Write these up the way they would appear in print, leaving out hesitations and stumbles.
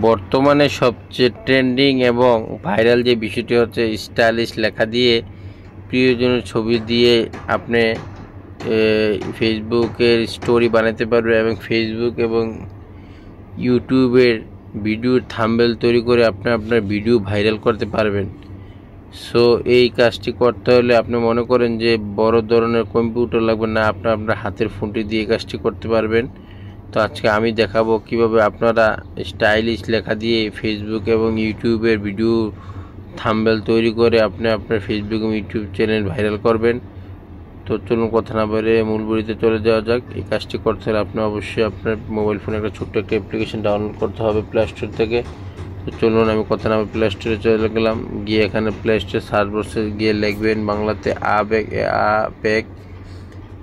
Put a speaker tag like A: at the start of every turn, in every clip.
A: বর্তমানে সবচেয়ে ট্রেন্ডিং এবং ভাইরাল যে বিষয়টি হচ্ছে স্টাইলিশ লেখা দিয়ে প্রিয়জনের ছবি দিয়ে আপনি ফেসবুকের স্টোরি বানাতে পারবেন এবং ফেসবুক এবং ইউটিউবের ভিডিওর থাম্বনেল তৈরি করে আপনি আপনার ভিডিও ভাইরাল করতে পারবেন। সো এই কাজটি করতে হলে আপনি মনে করেন যে বড় ধরনের কম্পিউটার লাগবে না, আপনি আপনার হাতের ফোনটি দিয়ে কাজটি করতে পারবেন। তো আজকে আমি দেখাবো কিভাবে আপনারা স্টাইলিশ লেখা দিয়ে ফেসবুক এবং ইউটিউবের ভিডিও থাম্বনেল তৈরি করে আপনি আপনার ফেসবুক এবং ইউটিউব চ্যানেল ভাইরাল করবেন। তো চলুন কথা না বলে মূল ভিডিওতে চলে যাওয়া যাক। এই কাজটি করতে হলে আপনি অবশ্যই আপনার মোবাইল ফোনে একটা ছোট্ট একটা অ্যাপ্লিকেশন ডাউনলোড করতে হবে প্লে স্টোর থেকে। তো চলুন আমি কথা না প্লে স্টোরে চলে গেলাম, গিয়ে এখানে প্লে স্টোর সার্চ বক্সে গিয়ে লিখবেন বাংলাতে আবেগ।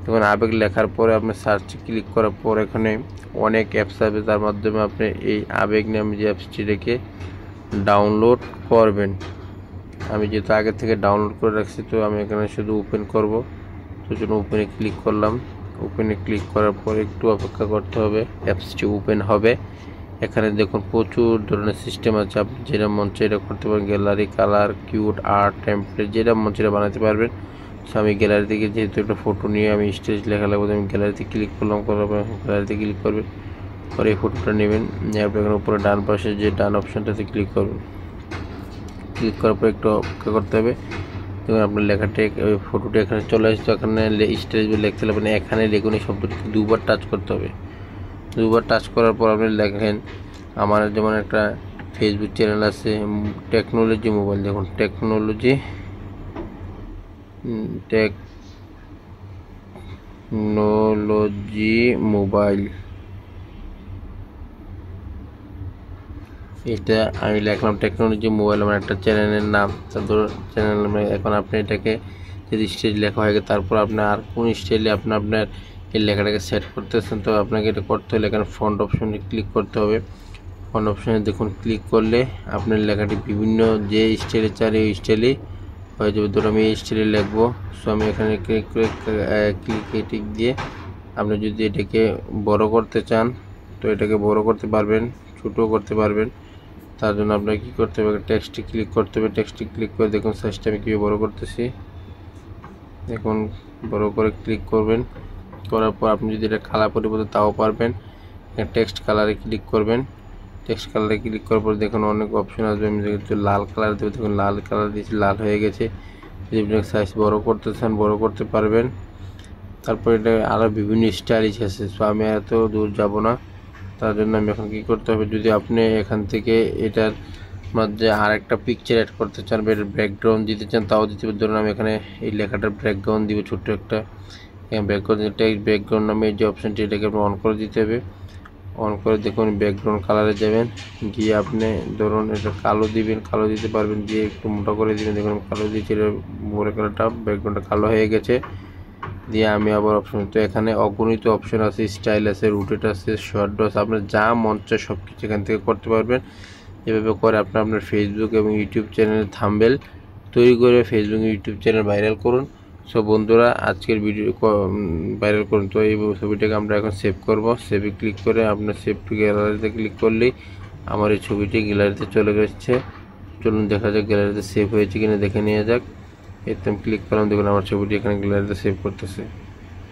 A: তখন আবেগ লেখার পরে আপনি সার্চে ক্লিক করার পর এখানে অনেক অ্যাপস আছে, তার মাধ্যমে আপনি এই আবেগ নামে যে অ্যাপসটি রেখে ডাউনলোড করবেন। আমি যেহেতু আগে থেকে ডাউনলোড করে রাখছি তো আমি এখানে শুধু ওপেন করব। তো জন্য ওপেনে ক্লিক করলাম। ওপেনে ক্লিক করার পর একটু অপেক্ষা করতে হবে, অ্যাপসটি ওপেন হবে। এখানে দেখুন প্রচুর ধরনের সিস্টেম আছে, আপনি যেটা মন চায় এটা করতে পারেন। Gallery, colour, cute, art, template, যেটা মন চায় বানাতে পারবেন। সো আমি গ্যালারি থেকে যেহেতু একটা ফটো নিয়ে আমি স্টেজ লেখা লাগবে, আমি গ্যালারিতে ক্লিক করলাম। করার পর গ্যালারিতে ক্লিক করবেন, পরে এই ফটোটা নেবেন, নেওয়ার পর এখানে উপরে ডান পাশে যে ডান অপশানটাতে ক্লিক করবেন। ক্লিক করার পর একটু অপেক্ষা করতে হবে। দেখুন আপনার লেখাটা ওই ফটোটা এখানে চলে আসছে। এখানে স্টেজ লিখতে লাগবে না, এখানে লিখুন এই শব্দটিকে দুবার টাচ করতে হবে। দুবার টাচ করার পর আপনি লেখেন আমার যেমন একটা ফেসবুক চ্যানেল আছে টেকনোলজি মোবাইল। দেখুন টেকনোলজি মোবাইল, এটা আমি লিখলাম টেকনোলজি মোবাইল আমার একটা চ্যানেলের নাম। তারপর চ্যানেল এখন আপনি এটাকে যদি স্টাইল লেখা হয়ে গেছে তারপর আপনি আর কোন স্টাইলে আপনার এই লেখাটাকে সেট করতেছেন, তো আপনাকে এটা করতে হলে এখানে ফন্ট অপশনে ক্লিক করতে হবে। ফন্ট অপশনে দেখুন ক্লিক করলে আপনার লেখাটি বিভিন্ন যে স্টাইলে চান এই স্টাইলেই হয়ে যাবে। ধরুন আমি এই স্টাইলে লিখবো। সো আমি এখানে ক্লিক দিয়ে আপনি যদি এটাকে বড় করতে চান তো এটাকে বড় করতে পারবেন, ছোটো করতে পারবেন। তার জন্য আপনাকে কী করতে হবে, টেক্সটে ক্লিক করতে হবে। টেক্সটে ক্লিক করে দেখুন সাইজটা আমি কীভাবে বড় করতেছি। দেখুন বড় করে ক্লিক করবেন, করার পর আপনি যদি এটা কালার পরিবর্তে তাও পারবেন। টেক্সট কালারে ক্লিক করবেন। টেক্সট কালারে ক্লিক করার পর দেখুন অনেক অপশন আসবে। আমি যেহেতু লাল কালার দেবো, দেখুন লাল কালার দিয়েছি, লাল হয়ে গেছে। যদি আপনি সাইজ বড় করতে চান বড় করতে পারবেন। তারপর এটা আরও বিভিন্ন স্টাইলিশ আছে। সো আমি এত দূর যাব না, তার জন্য আমি এখন কী করতে হবে, যদি আপনি এখান থেকে এটার মধ্যে আর একটা পিকচার অ্যাড করতে চান বা এটার ব্যাকগ্রাউন্ড দিতে চান তাও দিতে হবে। ধরুন আমি এখানে এই লেখাটার ব্যাকগ্রাউন্ড দিব ছোট্ট একটা। ব্যাকগ্রাউন্ড নামে যে অপশানটি এটাকে অন করে দিতে হবে। অন করে দেখুন ব্যাকগ্রাউন্ড কালারে যাবেন, গিয়ে আপনি ধরুন এটা কালো দিবেন, কালো দিতে পারবেন, দিয়ে একটু মোটা করে দিবেন। দেখুন কালো দিয়েছি, মোড়ে কালারটা ব্যাকগ্রাউন্ডটা কালো হয়ে গেছে। দিয়ে আমি আবার অপশন, তো এখানে অগণিত অপশন আছে, স্টাইল আছে, রুটেট আছে, শর্ট আছে, আপনার যা মন চায় সব কিছু এখান থেকে করতে পারবেন। এভাবে করে আপনার ফেসবুক এবং ইউটিউব চ্যানেলের থাম্বনেল তৈরি করে ফেসবুক ইউটিউব চ্যানেল ভাইরাল করুন। সো বন্ধুরা আজকের ভিডিও ভাইরাল করুন। তো এই ছবিটাকে আমরা এখন সেভ করব। সেভে ক্লিক করে আপনার সেভ টু গ্যালারিতে ক্লিক করলেই আমার এই ছবিটি গ্যালারিতে চলে গেছে। চলুন দেখা যাক গ্যালারিতে সেভ হয়েছে কিনা দেখে নিয়ে যাক। এতে আমি ক্লিক করলাম, দেখুন আমার ছবিটি এখানে গ্যালারিতে সেভ করতেছে।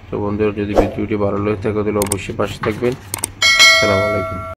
A: তো বন্ধুরা যদি ভিডিওটি ভালো লাগে থাকে তাহলে অবশ্যই পাশে থাকবেন। আসসালামু আলাইকুম।